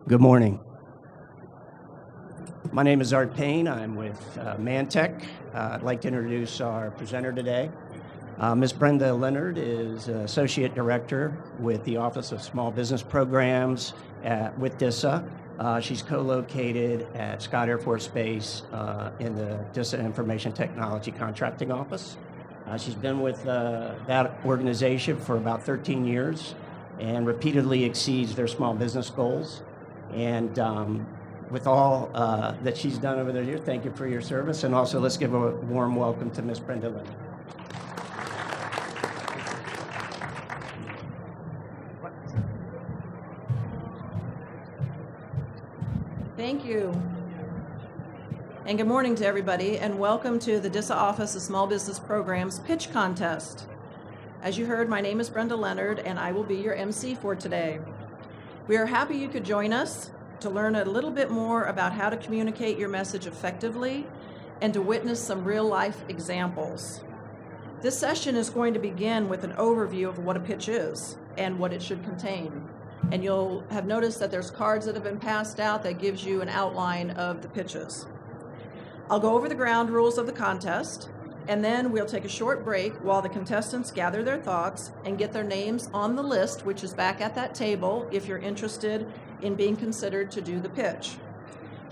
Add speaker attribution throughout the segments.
Speaker 1: Good morning. My name is Art Payne. I'm with Mantech. I'd like to introduce our presenter today. Ms. Brenda Leonard is Associate Director with the Office of Small Business Programs with DISA. She's co-located at Scott Air Force Base in the DISA Information Technology Contracting Office. She's been with that organization for about 13 years and repeatedly exceeds their small business goals. And with all that she's done over the years, thank you for your service. And also, let's give a warm welcome to Ms. Brenda Leonard.
Speaker 2: Thank you. And good morning to everybody, and welcome to the DISA Office of Small Business Programs Pitch Contest. As you heard, my name is Brenda Leonard, and I will be your MC for today. We are happy you could join us to learn a little bit more about how to communicate your message effectively and to witness some real-life examples. This session is going to begin with an overview of what a pitch is and what it should contain. And you'll have noticed that there's cards that have been passed out that gives you an outline of the pitches. I'll go over the ground rules of the contest, and then we'll take a short break while the contestants gather their thoughts and get their names on the list, which is back at that table if you're interested in being considered to do the pitch.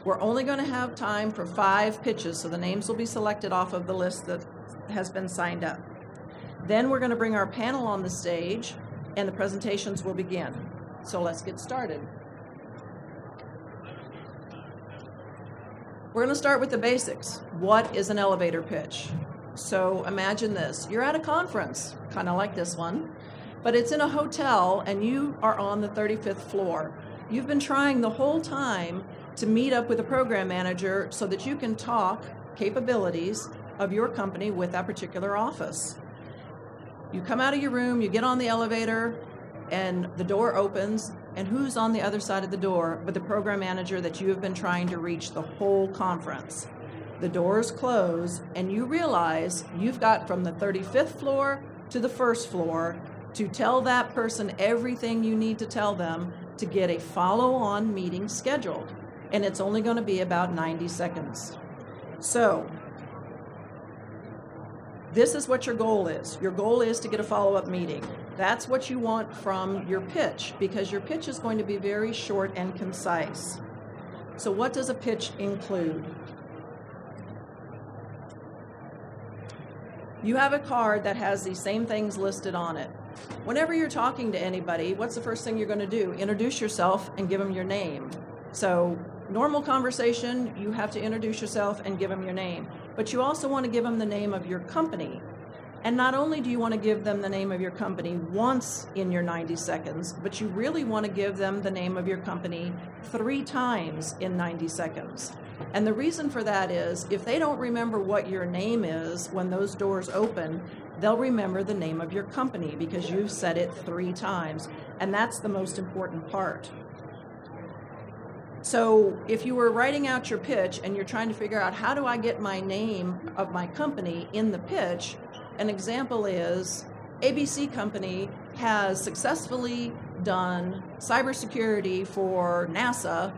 Speaker 2: We're only going to have time for 5 pitches, so the names will be selected off of the list that has been signed up. Then we're going to bring our panel on the stage, and the presentations will begin. So let's get started. We're going to start with the basics. What is an elevator pitch? So imagine this. You're at a conference, kind of like this one, but it's in a hotel and you are on the 35th floor. You've been trying the whole time to meet up with a program manager so that you can talk capabilities of your company with that particular office. You come out of your room, you get on the elevator, and the door opens, and who's on the other side of the door but the program manager that you have been trying to reach the whole conference? The doors close, and you realize you've got from the 35th floor to the first floor to tell that person everything you need to tell them to get a follow-on meeting scheduled. And it's only going to be about 90 seconds. So, this is what your goal is. Your goal is to get a follow-up meeting. That's what you want from your pitch, because your pitch is going to be very short and concise. So what does a pitch include? You have a card that has these same things listed on it. Whenever you're talking to anybody, what's the first thing you're going to do? Introduce yourself and give them your name. So normal conversation, you have to introduce yourself and give them your name. But you also want to give them the name of your company. And not only do you want to give them the name of your company once in your 90 seconds, but you really want to give them the name of your company 3 times in 90 seconds. And the reason for that is if they don't remember what your name is when those doors open, they'll remember the name of your company because you've said it 3 times. And that's the most important part. So if you were writing out your pitch and you're trying to figure out how do I get my name of my company in the pitch, an example is ABC Company has successfully done cybersecurity for NASA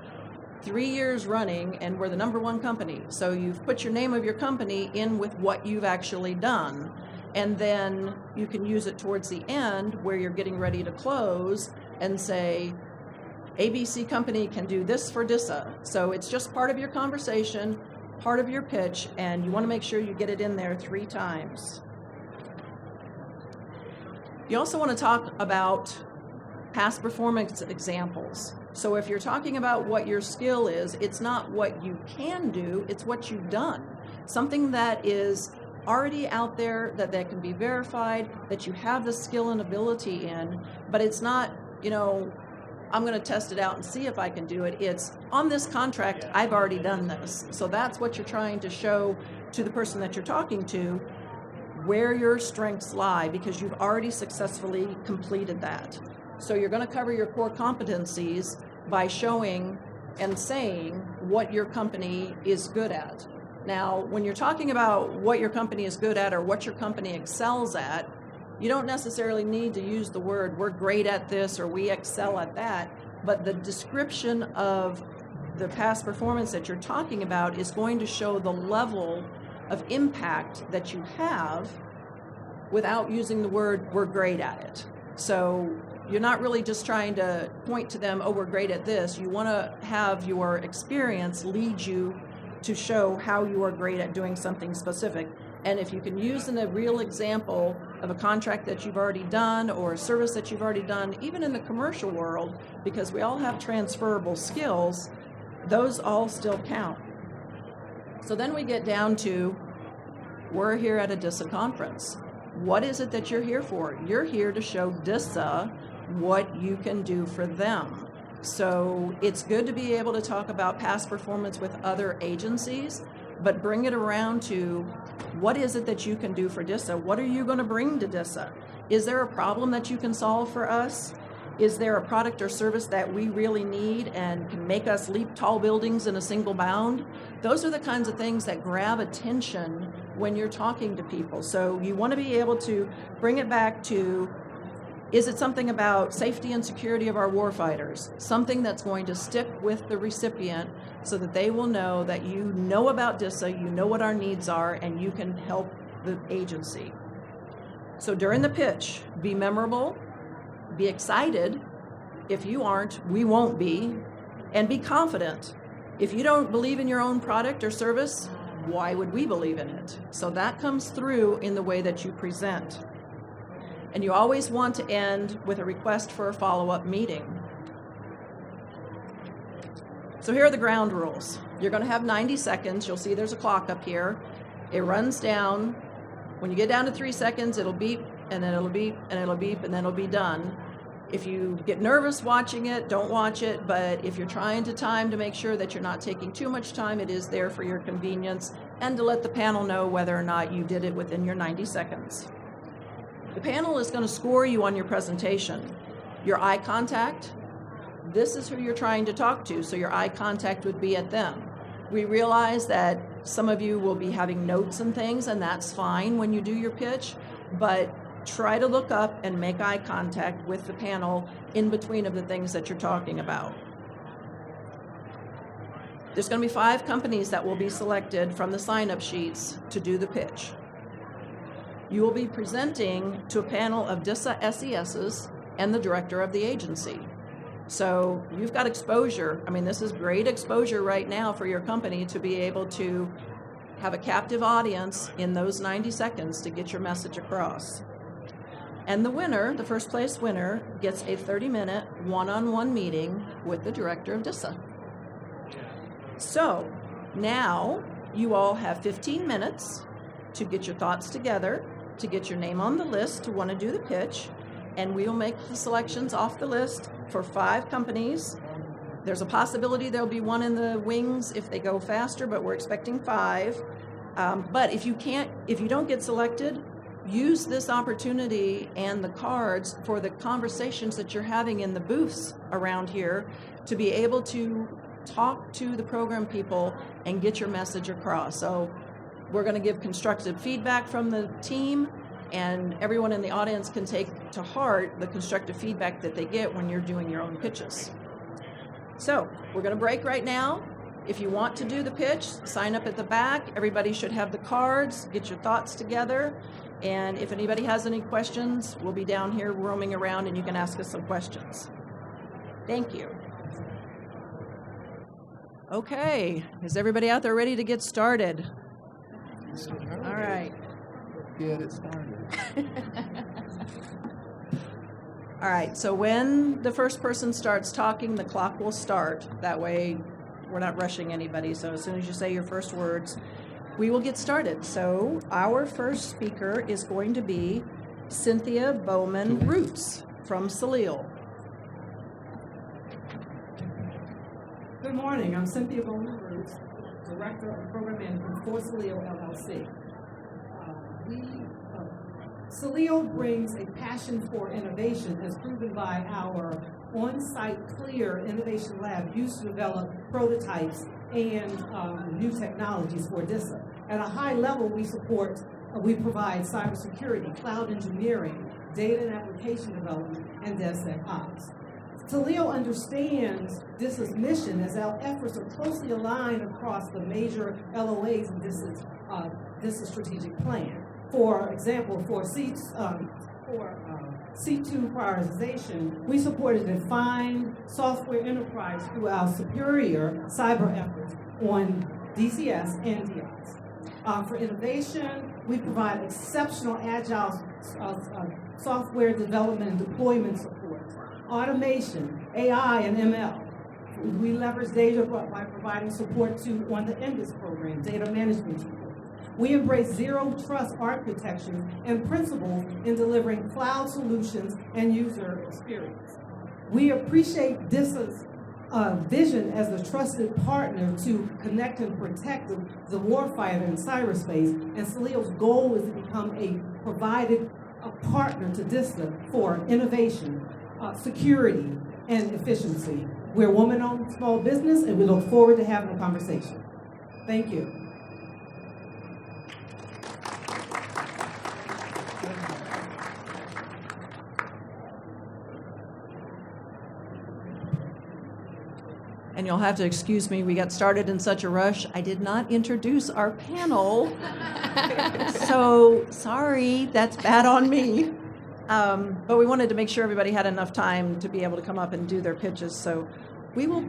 Speaker 2: 3 years running, and we're the #1 company. So you've put your name of your company in with what you've actually done. And then you can use it towards the end where you're getting ready to close and say, ABC Company can do this for DISA. So it's just part of your conversation, part of your pitch, and you want to make sure you get it in there 3 times. You also want to talk about past performance examples. So if you're talking about what your skill is, it's not what you can do, it's what you've done. Something that is already out there, that can be verified, that you have the skill and ability in, but it's not, I'm going to test it out and see if I can do it. It's on this contract, I've already done this. So that's what you're trying to show to the person that you're talking to, where your strengths lie, because you've already successfully completed that. So you're going to cover your core competencies by showing and saying what your company is good at. Now, when you're talking about what your company is good at or what your company excels at, you don't necessarily need to use the word, we're great at this or we excel at that. but the description of the past performance that you're talking about is going to show the level of impact that you have without using the word, we're great at it. So you're not really just trying to point to them, oh, we're great at this. You want to have your experience lead you to show how you are great at doing something specific. And if you can use a real example of a contract that you've already done or a service that you've already done, even in the commercial world, because we all have transferable skills, those all still count. So then we get down to, we're here at a DISA conference. What is it that you're here for? You're here to show DISA what you can do for them. So it's good to be able to talk about past performance with other agencies, but bring it around to what is it that you can do for DISA? What are you going to bring to DISA? Is there a problem that you can solve for us? Is there a product or service that we really need and can make us leap tall buildings in a single bound? Those are the kinds of things that grab attention when you're talking to people. So you want to be able to bring it back to, is it something about safety and security of our warfighters? Something that's going to stick with the recipient so that they will know that you know about DISA, you know what our needs are, and you can help the agency. So during the pitch, be memorable, be excited. If you aren't, we won't be. And be confident. If you don't believe in your own product or service, why would we believe in it? So that comes through in the way that you present. And you always want to end with a request for a follow-up meeting. So here are the ground rules. You're going to have 90 seconds. You'll see there's a clock up here. It runs down. When you get down to 3 seconds, it'll beep, and then it'll beep, and it'll beep, and then it'll be done. If you get nervous watching it, don't watch it, but if you're trying to time to make sure that you're not taking too much time, it is there for your convenience and to let the panel know whether or not you did it within your 90 seconds. The panel is going to score you on your presentation. Your eye contact, this is who you're trying to talk to, so your eye contact would be at them. We realize that some of you will be having notes and things, and that's fine when you do your pitch, but try to look up and make eye contact with the panel in between of the things that you're talking about. There's going to be 5 companies that will be selected from the sign-up sheets to do the pitch. You will be presenting to a panel of DISA SESs and the director of the agency. So you've got exposure. I mean, this is great exposure right now for your company to be able to have a captive audience in those 90 seconds to get your message across. And the winner, the first place winner, gets a 30-minute one-on-one meeting with the director of DISA. So now you all have 15 minutes to get your thoughts together, to get your name on the list to want to do the pitch, and we'll make the selections off the list for 5 companies. There's a possibility there'll be one in the wings if they go faster, but we're expecting 5. But if you don't get selected, use this opportunity and the cards for the conversations that you're having in the booths around here to be able to talk to the program people and get your message across. So we're going to give constructive feedback from the team, and everyone in the audience can take to heart the constructive feedback that they get when you're doing your own pitches. So we're going to break right now. If you want to do the pitch, sign up at the back. Everybody should have the cards. Get your thoughts together. And if anybody has any questions, we'll be down here roaming around and you can ask us some questions. Thank you. Okay, is everybody out there ready to get started? All right.
Speaker 3: Get it started.
Speaker 2: All right, so when the first person starts talking, the clock will start. That way, we're not rushing anybody. So as soon as you say your first words, we will get started. So our first speaker is going to be Cynthia Bowman-Roots from Salil.
Speaker 4: Good morning. I'm Cynthia Bowman-Roots, Director of Program Management for Salil LLC. Salil brings a passion for innovation as proven by our on-site CLEAR Innovation Lab used to develop prototypes and new technologies for DISA. At a high level, we provide cybersecurity, cloud engineering, data and application development, and DevSecOps. Toledo understands DISA's mission as our efforts are closely aligned across the major LOAs in DISA's strategic plan. For example, for C2 prioritization, we support a defined software enterprise through our superior cyber efforts on DCS and DIS. For innovation, we provide exceptional agile software development and deployment support, automation, AI, and ML. We leverage data by providing support on the INDUS program, data management support. We embrace zero trust architecture and principles in delivering cloud solutions and user experience. We appreciate DISA's vision as a trusted partner to connect and protect the warfighter in cyberspace, and Saleo's goal is to become a partner to DISA for innovation, security, and efficiency. We're a woman-owned small business, and we look forward to having a conversation. Thank you.
Speaker 2: And you'll have to excuse me, we got started in such a rush. I did not introduce our panel. So sorry, that's bad on me. But we wanted to make sure everybody had enough time to be able to come up and do their pitches. So we will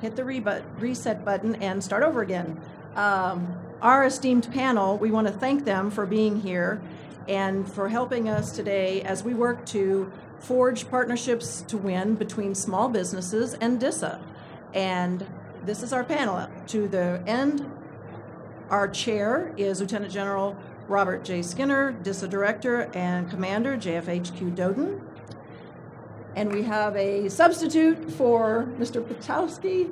Speaker 2: hit the reset button and start over again. Our esteemed panel, we want to thank them for being here and for helping us today as we work to forge partnerships to win between small businesses and DISA. And this is our panel. To the end, our chair is Lieutenant General Robert J. Skinner, DISA Director and Commander, JFHQ Doden. And we have a substitute for Mr. Patowski.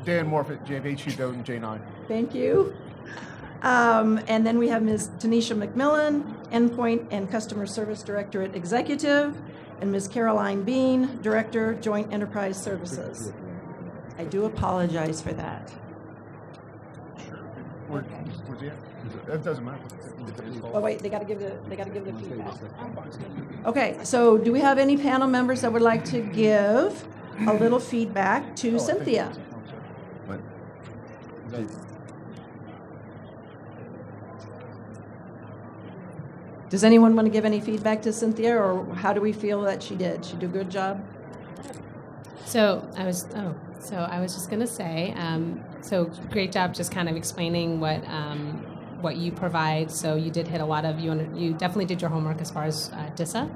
Speaker 3: Dan Morfitt, JFHQ Doden, J9.
Speaker 2: Thank you. And then we have Ms. Tanisha McMillan, Endpoint and Customer Service Directorate Executive, and Ms. Caroline Bean, Director, Joint Enterprise Services. I do apologize for that.
Speaker 3: Where's he at? It doesn't matter.
Speaker 2: Oh wait, they got to give the feedback. Okay, so do we have any panel members that would like to give a little feedback to Cynthia? Does anyone want to give any feedback to Cynthia, or how do we feel that she did? She did a good job?
Speaker 5: So I was just going to say, so great job just kind of explaining what you provide. So you did hit a lot of, you definitely did your homework as far as DISA.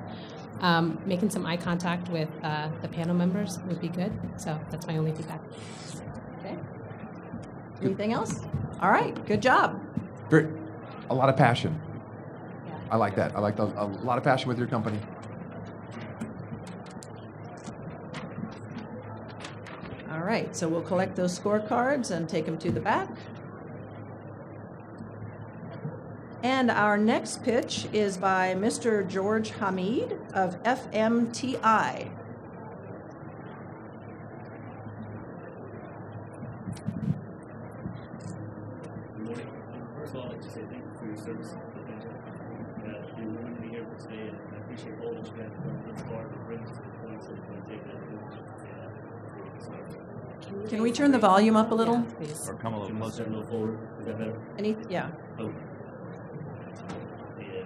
Speaker 5: Making some eye contact with the panel members would be good. So that's my only feedback.
Speaker 2: Okay. Anything else? All right, good job.
Speaker 6: Great. A lot of passion.
Speaker 5: Yeah.
Speaker 6: I like that. I like a lot of passion with your company.
Speaker 2: All right, so we'll collect those scorecards and take them to the back. And our next pitch is by Mr. George Hamid of FMTI.
Speaker 7: Good morning. First of all, I'd like to say thank you for your service. You're willing to be here for today, and I appreciate all that you guys have done thus far to bring us to the point so we can take that advantage.
Speaker 2: Can we turn the volume up a little?
Speaker 5: Yeah, please.
Speaker 7: Or come a little closer, a little forward. Is that better?
Speaker 2: Yeah.
Speaker 7: Oh. Yeah.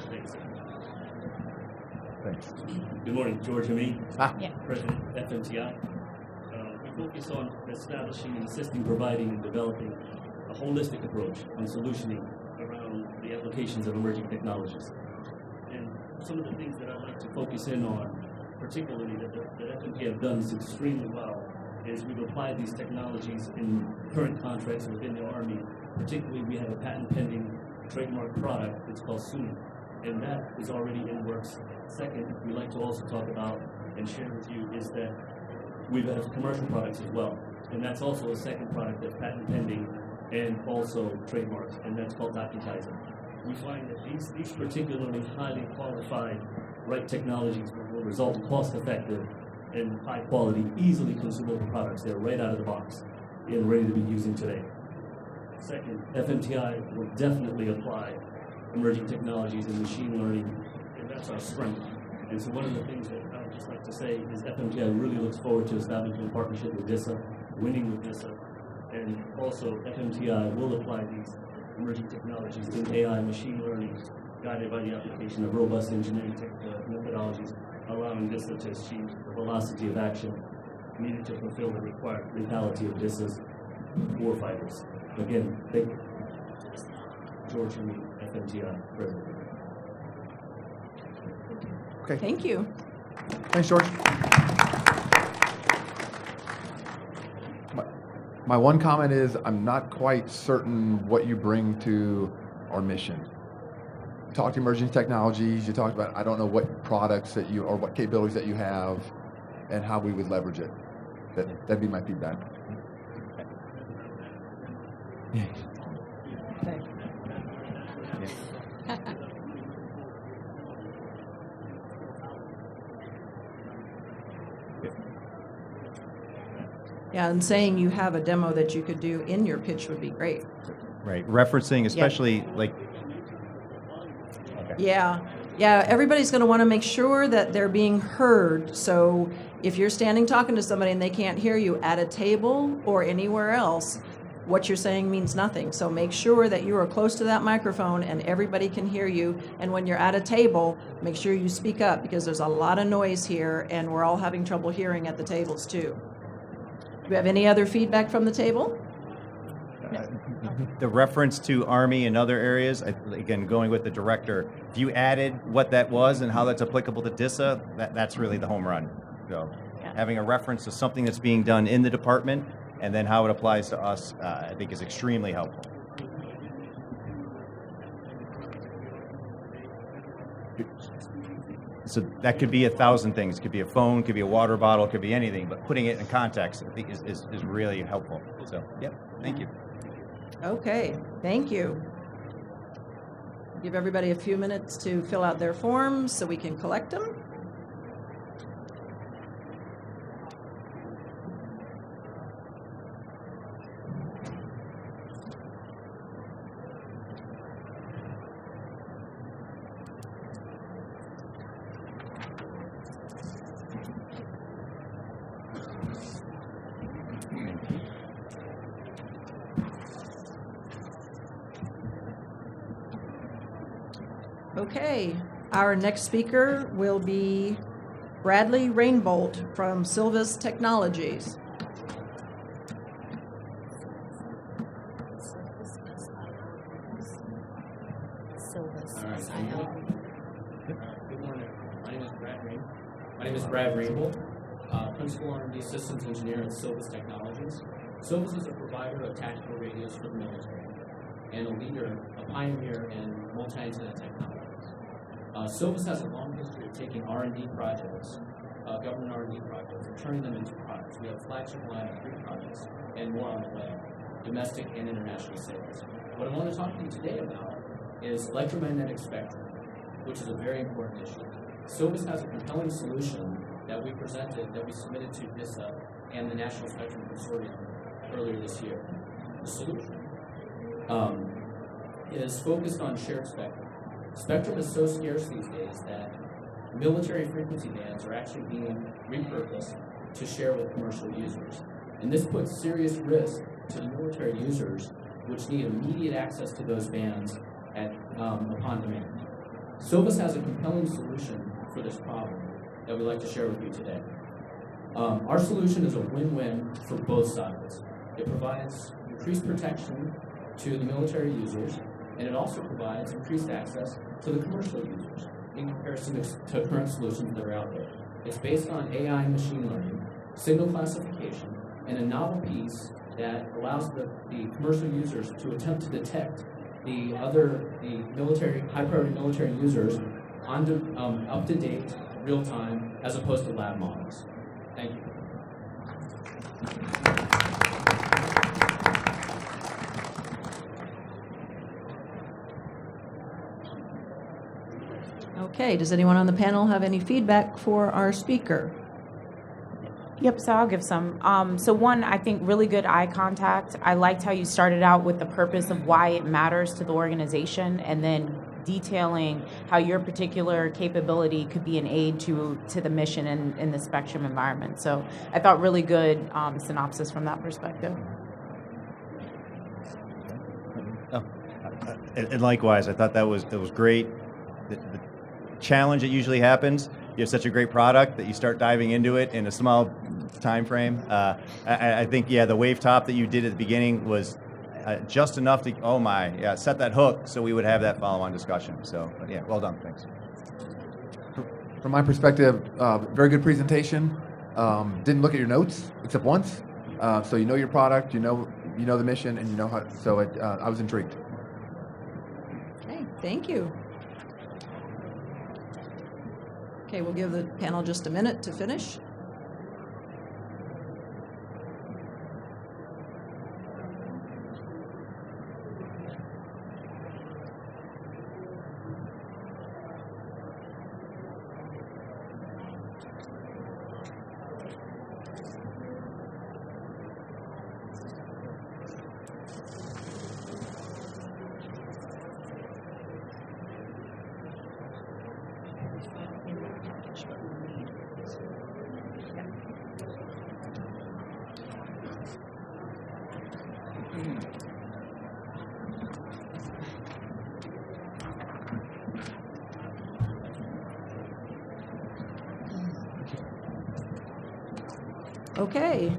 Speaker 7: Thanks.
Speaker 6: Thanks.
Speaker 7: Good morning, George Hamid,
Speaker 5: Yeah.
Speaker 7: President, FMTI. We focus on establishing and assisting, providing, and developing a holistic approach on solutioning around the applications of emerging technologies. And some of the things that I'd like to focus in on, particularly that FMTI have done extremely well, is we've applied these technologies in current contracts within the Army. Particularly, we have a patent pending trademark product. It's called SUNY, and that is already in works. Second, we'd like to also talk about and share with you is that we have commercial products as well, and that's also a second product that's patent pending and also trademarked, and that's called Docutizer. We find that these particularly highly qualified right technologies will result in cost-effective and high-quality, easily consumable products that are right out of the box and ready to be using today. Second, FMTI will definitely apply emerging technologies in machine learning, and that's our strength. And so one of the things that I would just like to say is FMTI really looks forward to establishing a partnership with DISA, winning with DISA, and also FMTI will apply these emerging technologies in AI and machine learning, guided by the application of robust engineering methodologies, allowing DISA to achieve the velocity of action needed to fulfill the required lethality of DISA's warfighters. Again, thank you. George and me, FMTI, President.
Speaker 6: Okay.
Speaker 2: Thank you.
Speaker 6: Thanks, George. My one comment is I'm not quite certain what you bring to our mission. You talked emerging technologies. You talked about, I don't know what products that you, or what capabilities that you have and how we would leverage it. That'd be my feedback.
Speaker 2: Yeah, and saying you have a demo that you could do in your pitch would be great.
Speaker 8: Right, referencing especially like.
Speaker 2: Yeah, everybody's going to want to make sure that they're being heard. So if you're standing talking to somebody and they can't hear you at a table or anywhere else, what you're saying means nothing. So make sure that you are close to that microphone and everybody can hear you. And when you're at a table, make sure you speak up because there's a lot of noise here and we're all having trouble hearing at the tables too. Do we have any other feedback from the table?
Speaker 8: The reference to Army and other areas, again, going with the director, if you added what that was and how that's applicable to DISA, that's really the home run. So having a reference to something that's being done in the department and then how it applies to us, I think is extremely helpful. So that could be 1,000 things. It could be a phone, it could be a water bottle, it could be anything, but putting it in context, I think is really helpful. So, yep, thank you.
Speaker 2: Okay, thank you. Give everybody a few minutes to fill out their forms so we can collect them. Okay, our next speaker will be Bradley Rainbolt from Silvus Technologies.
Speaker 9: Good morning. My name is Brad Rainbolt, Principal R&D Systems Engineer at Silvus Technologies. Silvus is a provider of tactical radios for the military and a pioneer in multi-antenna technologies. Silvus has a long history of taking R&D projects, government R&D projects, and turning them into products. We have a flagship line of 3 projects and more on the way, domestic and international sales. What I want to talk to you today about is electromagnetic spectrum, which is a very important issue. Silvus has a compelling solution that we submitted to DISA and the National Spectrum Consortium earlier this year. The solution is focused on shared spectrum. Spectrum is so scarce these days that military frequency bands are actually being repurposed to share with commercial users. And this puts serious risk to the military users, which need immediate access to those bands upon demand. Silvus has a compelling solution for this problem that we'd like to share with you today. Our solution is a win-win for both sides. It provides increased protection to the military users, and it also provides increased access to the commercial users in comparison to current solutions that are out there. It's based on AI and machine learning, signal classification, and a novel piece that allows the commercial users to attempt to detect the high-priority military users up-to-date, real-time, as opposed to lab models. Thank you.
Speaker 2: Okay, does anyone on the panel have any feedback for our speaker?
Speaker 10: Yep, so I'll give some. So one, I think really good eye contact. I liked how you started out with the purpose of why it matters to the organization and then detailing how your particular capability could be an aid to the mission in the Spectrum environment. So I thought really good synopsis from that perspective.
Speaker 8: And likewise, I thought that was great. The challenge that usually happens, you have such a great product that you start diving into it in a small time frame. I think, the wave top that you did at the beginning was just enough to, set that hook so we would have that follow-on discussion. So, well done. Thanks.
Speaker 6: From my perspective, very good presentation. Didn't look at your notes except once, so you know your product, you know the mission, and you know how. So I was intrigued.
Speaker 2: Okay, thank you. Okay, we'll give the panel just a minute to finish. Okay,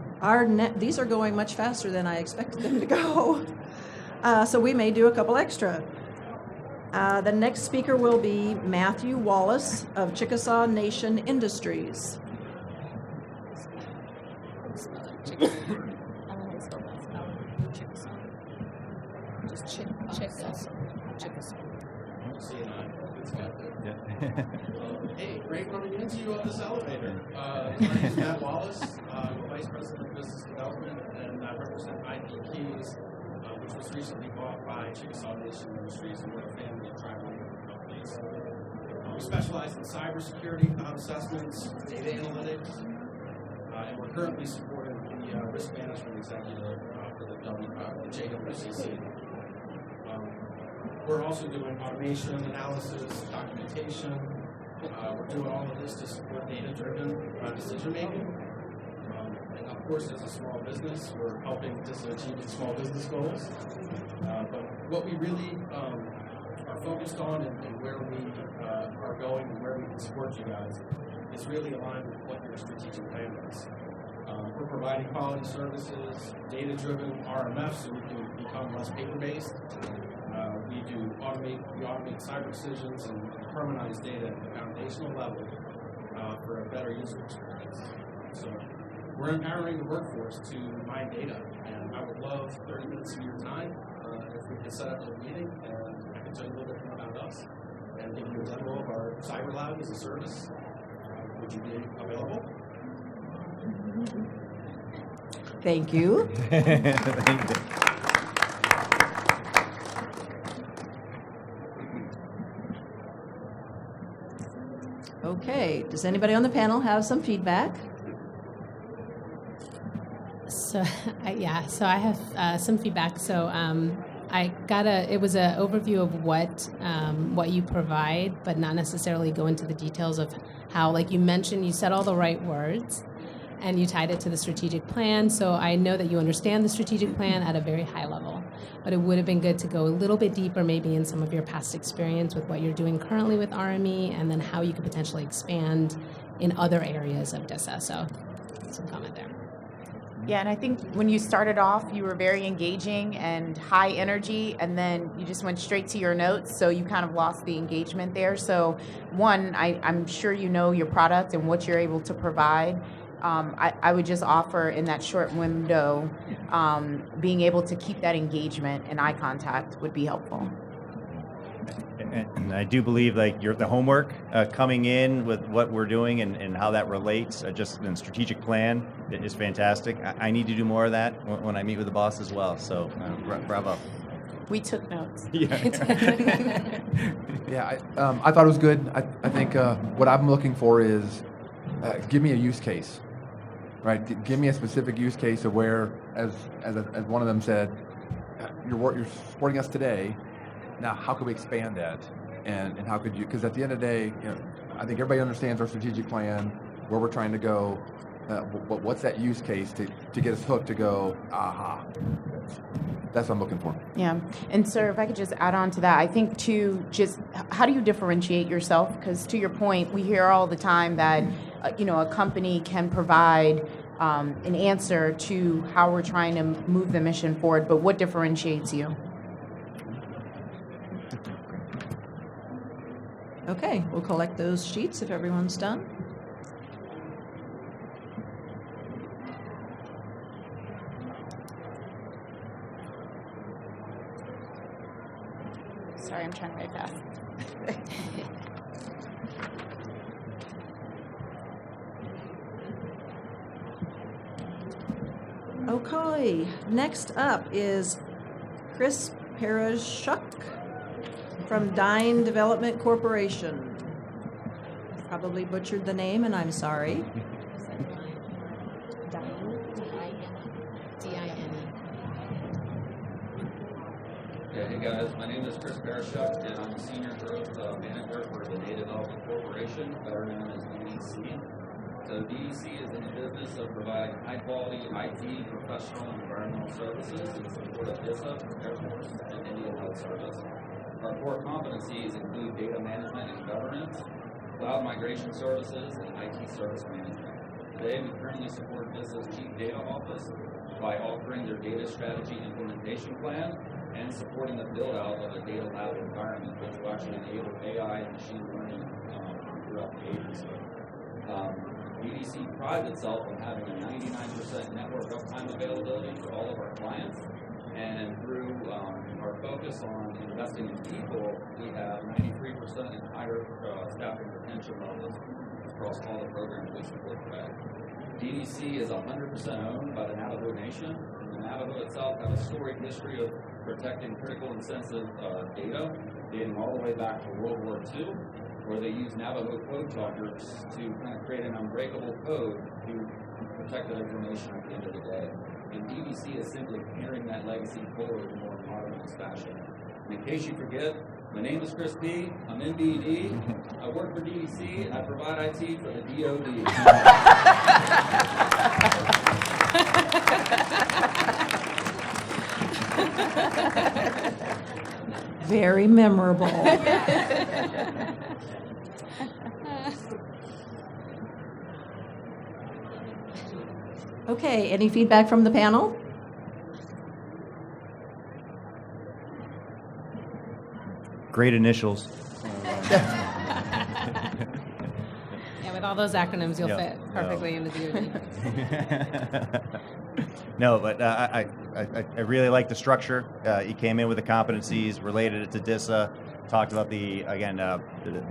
Speaker 2: these are going much faster than I expected them to go. So we may do a couple extra. The next speaker will be Matthew Wallace of Chickasaw Nation Industries.
Speaker 11: Hey, great running into you on this elevator. My name is Matt Wallace. I'm the Vice President of Business Development, and I represent IP Keys, which was recently bought by Chickasaw Nation Industries, and we're a family of tribal companies. We specialize in cybersecurity, cloud assessments, data analytics, and we're currently supporting the risk management executive for the JWCC. We're also doing automation, analysis, documentation. We're doing all of this to support data-driven decision-making. And of course, as a small business, we're helping DISA achieve its small business goals. But what we really are focused on and where we are going and where we can support you guys is really aligned with what your strategic plan is. We're providing quality services, data-driven RMF so we can become less paper-based. We automate cyber decisions and harmonize data at the foundational level for a better user experience. So we're empowering the workforce to mine data, and I would love 30 minutes of your time if we could set up a meeting and I can tell you a little bit more about us and give you a demo of our Cyber Lab as a service. Would you be available?
Speaker 2: Thank you.
Speaker 8: Thank you.
Speaker 2: Okay, does anybody on the panel have some feedback?
Speaker 5: So, so I have some feedback. So it was an overview of what you provide, but not necessarily go into the details of how, like you mentioned, you said all the right words, and you tied it to the strategic plan. So I know that you understand the strategic plan at a very high level, but it would have been good to go a little bit deeper maybe in some of your past experience with what you're doing currently with RME, and then how you could potentially expand in other areas of DISA. So some comment there.
Speaker 10: Yeah, and I think when you started off, you were very engaging and high energy, and then you just went straight to your notes, so you kind of lost the engagement there. So one, I'm sure you know your product and what you're able to provide. I would just offer in that short window, being able to keep that engagement and eye contact would be helpful.
Speaker 8: And I do believe the homework coming in with what we're doing and how that relates, just in strategic plan, is fantastic. I need to do more of that when I meet with the boss as well. So bravo.
Speaker 10: We took notes.
Speaker 8: Yeah.
Speaker 6: I thought it was good. I think what I'm looking for is give me a use case, right? Give me a specific use case of where, as one of them said, you're supporting us today. Now, how can we expand that? and how could you, because at the end of the day, I think everybody understands our strategic plan, where we're trying to go, but what's that use case to get us hooked to go, aha. That's what I'm looking for.
Speaker 10: Yeah, and sir, if I could just add on to that, I think too, just how do you differentiate yourself? Because to your point, we hear all the time that a company can provide an answer to how we're trying to move the mission forward, but what differentiates you?
Speaker 2: Okay, we'll collect those sheets if everyone's done.
Speaker 10: Sorry, I'm trying to write fast.
Speaker 2: Okay, next up is Chris Parashuk from Dine Development Corporation. Probably butchered the name, and I'm sorry.
Speaker 12: Yeah, hey guys, my name is Chris Parashuk, and I'm the Senior Growth Manager for the Data Development Corporation, better known as DDC. So DDC is in the business of providing high-quality IT, professional, and environmental services in support of DISA, Air Force, and Indian Health Service. Our core competencies include data management and governance, cloud migration services, and IT service management. Today, we currently support DISA's Chief Data Office by offering their data strategy implementation plan and supporting the build-out of a data lab environment, which will actually enable AI and machine learning throughout the agency. DDC prides itself on having a 99% network uptime availability for all of our clients, and through our focus on investing in people, we have 93% and higher staffing retention levels across all the programs we support today. DDC is 100% owned by the Navajo Nation, and the Navajo itself have a storied history of protecting critical and sensitive data dating all the way back to World War II, where they used Navajo code talkers to kind of create an unbreakable code to protect that information at the end of the day. And DDC is simply carrying that legacy forward in a more modernized fashion. And in case you forget, my name is Chris P. I'm in DED. I work for DDC, and I provide IT for the DOD.
Speaker 2: Very memorable. Okay, any feedback from the panel?
Speaker 8: Great initials.
Speaker 5: Yeah, with all those acronyms, you'll
Speaker 8: Yeah,
Speaker 5: fit perfectly into the DoD.
Speaker 8: No, but I really like the structure. You came in with the competencies, related it to DISA, talked about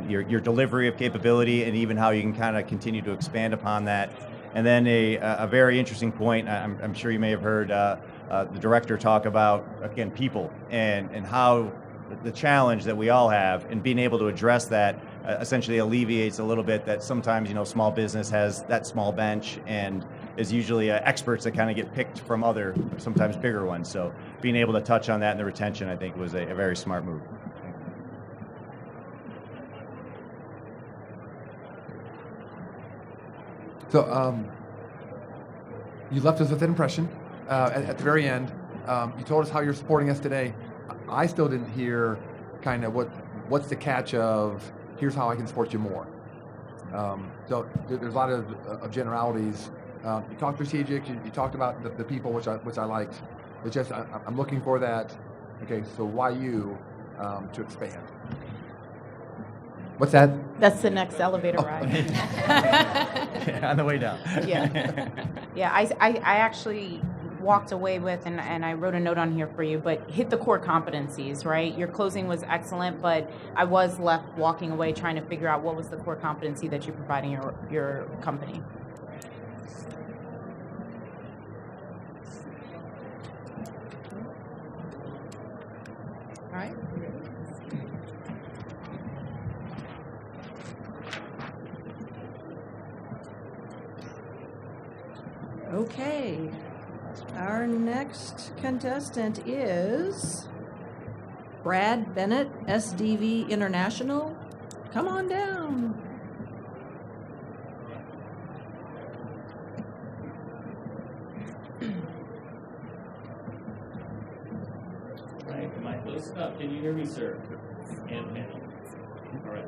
Speaker 8: your delivery of capability, and even how you can kind of continue to expand upon that. And then a very interesting point, I'm sure you may have heard the director talk about, again, people and how the challenge that we all have, and being able to address that essentially alleviates a little bit that sometimes, small business has that small bench and is usually experts that kind of get picked from other, sometimes bigger ones. So being able to touch on that in the retention, I think, was a very smart move.
Speaker 6: So you left us with an impression at the very end. You told us how you're supporting us today. I still didn't hear kind of what's the catch of here's how I can support you more. So there's a lot of generalities. You talked strategic. You talked about the people, which I liked. It's just I'm looking for that. Okay, so why you to expand? What's that?
Speaker 10: That's the next elevator ride.
Speaker 8: Yeah, on the way down.
Speaker 10: Yeah. I actually walked away with, and I wrote a note on here for you, but hit the core competencies, right? Your closing was excellent, but I was left walking away trying to figure out what was the core competency that you're providing your company.
Speaker 2: All right. Okay. Our next contestant is Brad Bennett, SDV International. Come on down.
Speaker 7: All right, am I close enough? Can you hear me, sir? And panel. All right.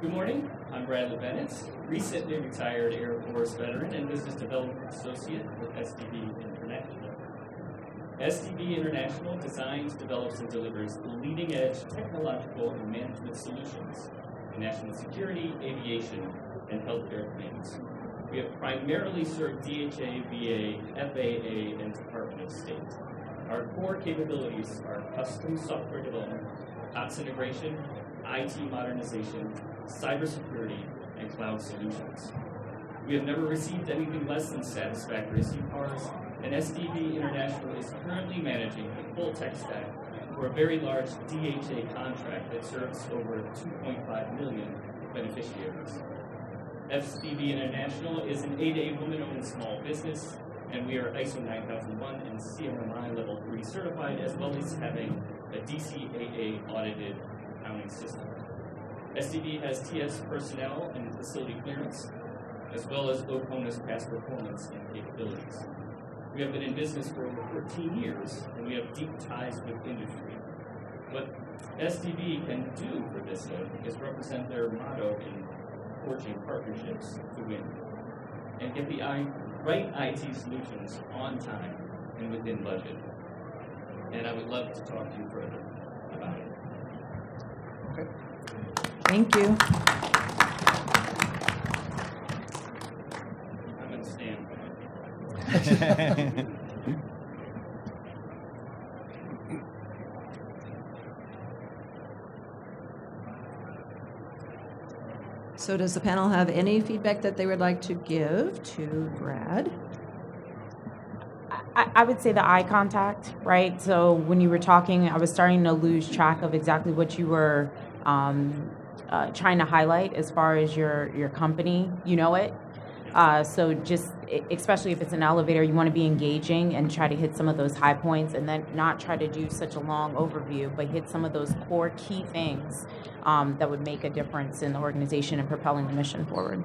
Speaker 7: Good morning. I'm Bradley Bennett, recently retired Air Force veteran and business development associate with SDV International. SDV International designs, develops, and delivers leading-edge technological and management solutions in national security, aviation, and healthcare domains. We have primarily served DHA, VA, FAA, and Department of State. Our core capabilities are custom software development, COTS integration, IT modernization, cybersecurity, and cloud solutions. We have never received anything less than satisfactory CPARs, and SDV International is currently managing the full tech stack for a very large DHA contract that serves over 2.5 million beneficiaries. SDV International is an A-to-A woman-owned small business, and we are ISO 9001 and CMMI Level 3 certified, as well as having a DCAA audited accounting system. SDV has TS personnel and facility clearance, as well as OCONUS past performance and capabilities. We have been in business for over 14 years, and we have deep ties with industry. What SDV can do for DISA is represent their motto in forging partnerships to win, and get the right IT solutions on time and within budget. And I would love to talk to you further about it.
Speaker 3: Okay.
Speaker 2: Thank you.
Speaker 7: I'm going to stand.
Speaker 2: So does the panel have any feedback that they would like to give to Brad?
Speaker 10: I would say the eye contact, right? So when you were talking, I was starting to lose track of exactly what you were trying to highlight as far as your company. You know it. So just, especially if it's an elevator, you want to be engaging and try to hit some of those high points, and then not try to do such a long overview, but hit some of those core key things that would make a difference in the organization and propelling the mission forward.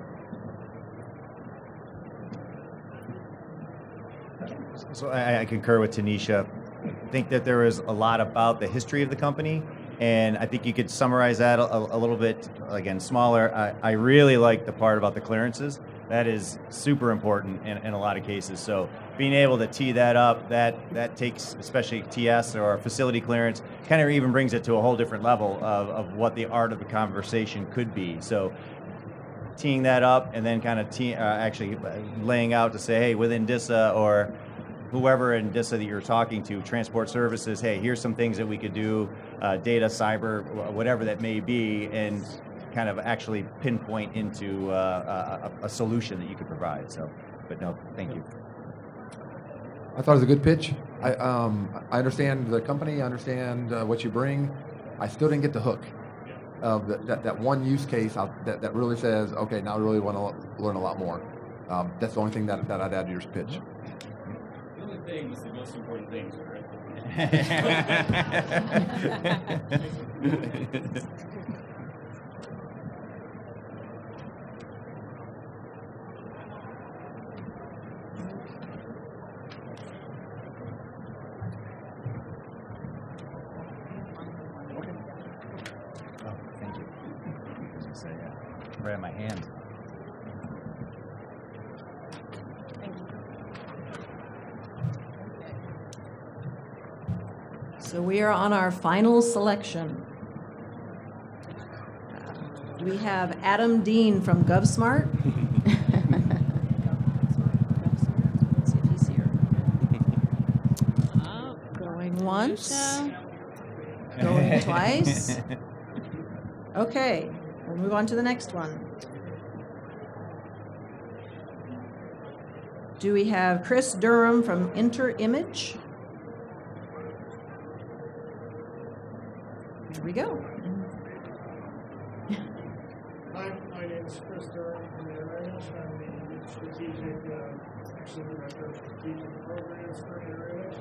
Speaker 8: So I concur with Tanisha. I think that there is a lot about the history of the company, and I think you could summarize that a little bit, again, smaller. I really like the part about the clearances. That is super important in a lot of cases. So being able to tee that up, that takes, especially TS or facility clearance, kind of even brings it to a whole different level of what the art of the conversation could be. So teeing that up and then kind of actually laying out to say, hey, within DISA or whoever in DISA that you're talking to, transport services, hey, here's some things that we could do, data, cyber, whatever that may be, and kind of actually pinpoint into a solution that you could provide. So, but no, thank you.
Speaker 6: I thought it was a good pitch. I understand the company, I understand what you bring. I still didn't get the hook of that one use case that really says, okay, now I really want to learn a lot more. That's the only thing that I'd add to your pitch.
Speaker 7: The only thing was the most important thing, right?
Speaker 8: Right in my hand.
Speaker 2: So we are on our final selection. We have Adam Dean from GovSmart. Let's see if he's here. Going once. Going twice. Okay. We'll move on to the next one. Do we have Chris Durham from InterImage? Here we go.
Speaker 13: Hi, my name is Chris Durham from InterImage. I'm the strategic
Speaker 3: Associate Director of Strategic Programs for Internet.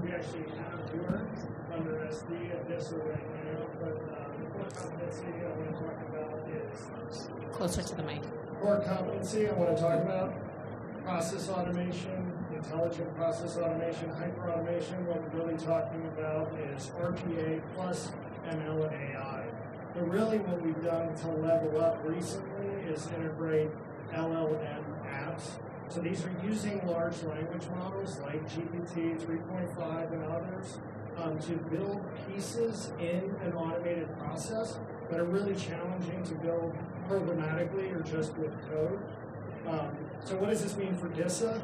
Speaker 3: We actually have worked under SD at DISA right now, but the core competency I want to talk about is
Speaker 5: Closer to the mic.
Speaker 3: core competency I want to talk about process automation, intelligent process automation, hyper-automation. What we're really talking about is RPA plus ML and AI. But really what we've done to level up recently is integrate LLM apps. So these are using large language models like GPT 3.5 and others to build pieces in an automated process that are really challenging to build programmatically or just with code. So what does this mean for DISA?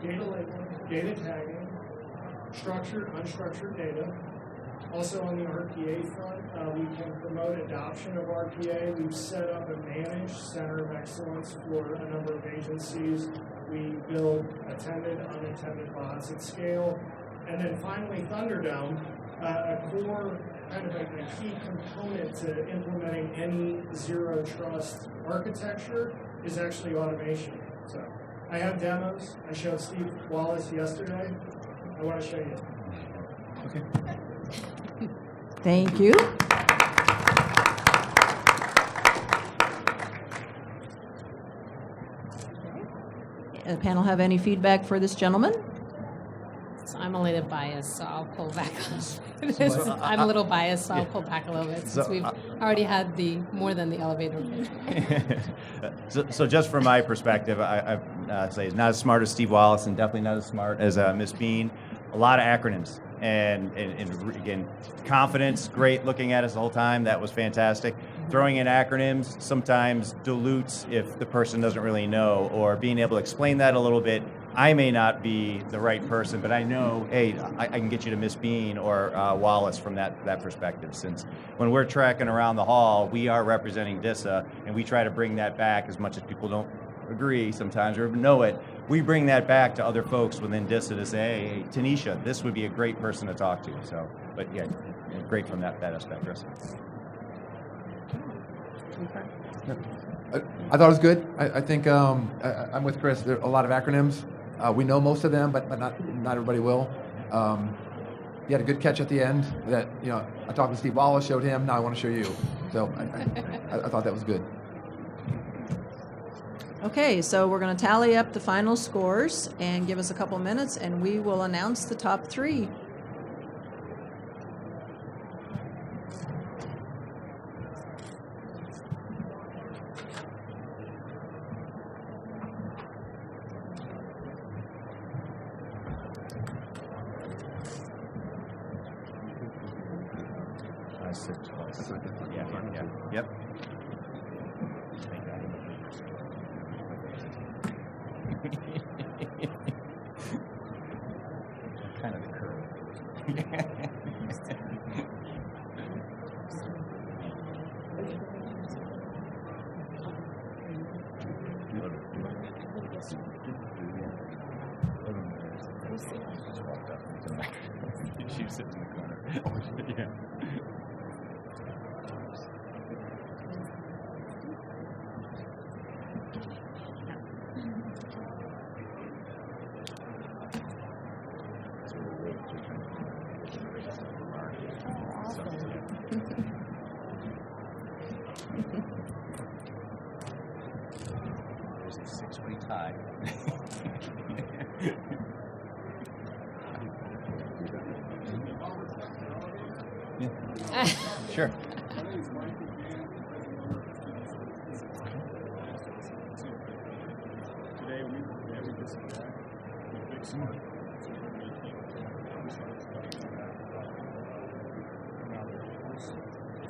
Speaker 3: Data labeling, data tagging, structured, unstructured data. Also on the RPA front, we can promote adoption of RPA. We've set up a managed center of excellence for a number of agencies. We build attended, unattended bots at scale. And then finally, Thunderdome, a core, kind of a key component to implementing any zero trust architecture is actually automation. So I have demos. I showed Steve Wallace yesterday. I want to show you.
Speaker 6: Okay.
Speaker 2: Thank you. The panel have any feedback for this gentleman?
Speaker 5: So I'm a little biased, so I'll pull back. I'm a little biased, so I'll pull back a little bit since we've already had more than the elevator pitch.
Speaker 8: So just from my perspective, I say not as smart as Steve Wallace and definitely not as smart as Ms. Bean. A lot of acronyms. And again, confidence, great looking at us the whole time. That was fantastic. Throwing in acronyms sometimes dilutes if the person doesn't really know, or being able to explain that a little bit. I may not be the right person, but I know, hey, I can get you to Miss Bean or Wallace from that perspective. Since when we're tracking around the hall, we are representing DISA, and we try to bring that back as much as people don't agree sometimes or know it. We bring that back to other folks within DISA to say, hey, Tanisha, this would be a great person to talk to. So, but yeah, great from that aspect, Chris.
Speaker 6: I thought it was good. I think I'm with Chris. There are a lot of acronyms. We know most of them, but not everybody will. You had a good catch at the end that, I talked to Steve Wallace, showed him, now I want to show you. So I thought that was good.
Speaker 2: Okay, so we're going to tally up the final scores and give us a couple minutes, and we will announce the top three.
Speaker 8: Yeah. Yep. Kind of the curve. She sits in the corner. Yeah. There's a six-way tie. Yeah. Sure.
Speaker 3: Today we just big smart.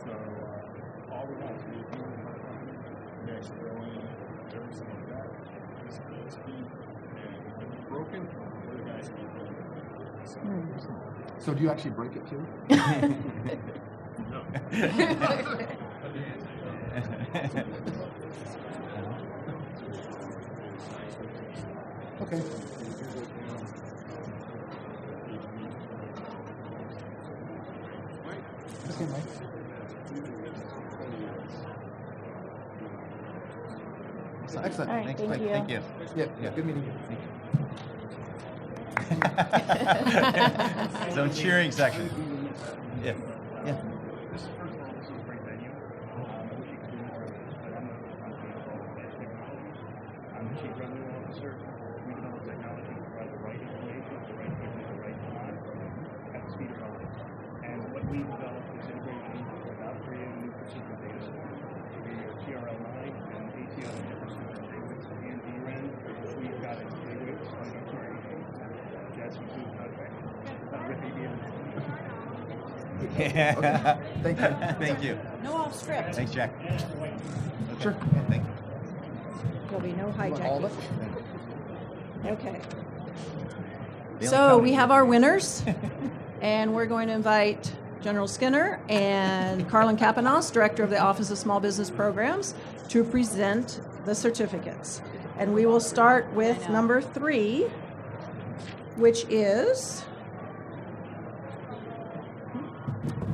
Speaker 3: So all we want to do is we actually go in every single day. This speed, and if it's broken, we're the guys who build it.
Speaker 6: So do you actually break it too?
Speaker 3: No.
Speaker 6: Okay. Okay, Mike. Excellent.
Speaker 10: All right,
Speaker 8: Thanks,
Speaker 10: thank
Speaker 8: Mike.
Speaker 10: you.
Speaker 8: Thank you.
Speaker 6: Yeah, good meeting you.
Speaker 8: Zone cheering section. Yeah. Yeah.
Speaker 13: This is first of all, this is a great venue. I wish you could do more of it, but I'm not responsible for all advanced technologies. I'm the chief revenue officer. We develop technology to provide the right information to the right people at the right time at the speed of light. And what we developed is integration about creating a new precision data center. We are TRL9 and ATL and Jefferson and Davis and DRAM. We've got a gateway to some information. That's some food contract. Not with ABM.
Speaker 8: Yeah.
Speaker 6: Thank you.
Speaker 8: Thank you.
Speaker 2: No off script.
Speaker 8: Thanks, Jack.
Speaker 6: Sure.
Speaker 8: Yeah, thank you.
Speaker 2: There'll be no
Speaker 6: All of
Speaker 2: hijacking.
Speaker 6: it?
Speaker 2: Okay.
Speaker 8: The only
Speaker 2: So
Speaker 8: company-
Speaker 2: we have our winners, and we're going to invite General Skinner and Carlin Kapanos, Director of the Office of Small Business Programs, to present the certificates. And we will start with number 3, which is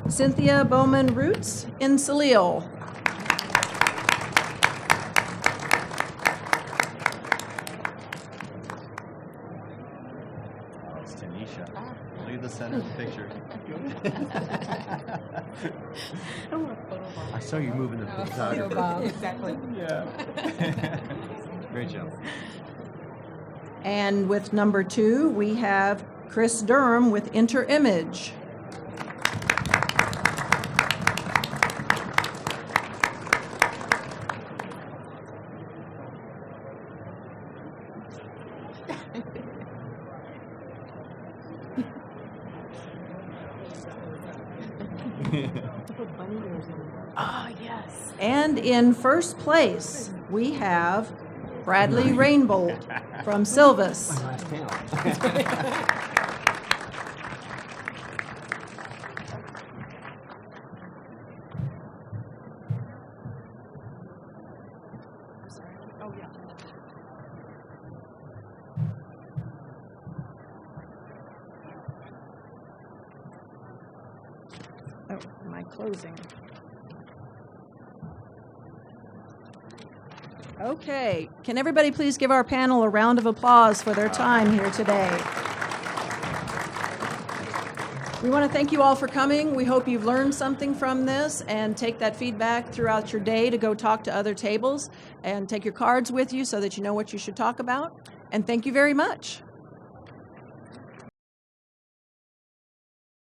Speaker 2: Cynthia Bowman Roots in Salil.
Speaker 8: Oh, it's Tanisha. Look at the center of the picture. I saw you moving the
Speaker 5: Photo bomb.
Speaker 10: Exactly.
Speaker 8: Yeah. Great job.
Speaker 2: And with number 2, we have Chris Durham with Interimage.
Speaker 10: Oh, yes.
Speaker 2: And in first place, we have Bradley Rainbolt from Silvis. Oh, am I closing? Okay, can everybody please give our panel a round of applause for their time here today? We want to thank you all for coming. We hope you've learned something from this and take that feedback throughout your day to go talk to other tables and take your cards with you so that you know what you should talk about. And thank you very much.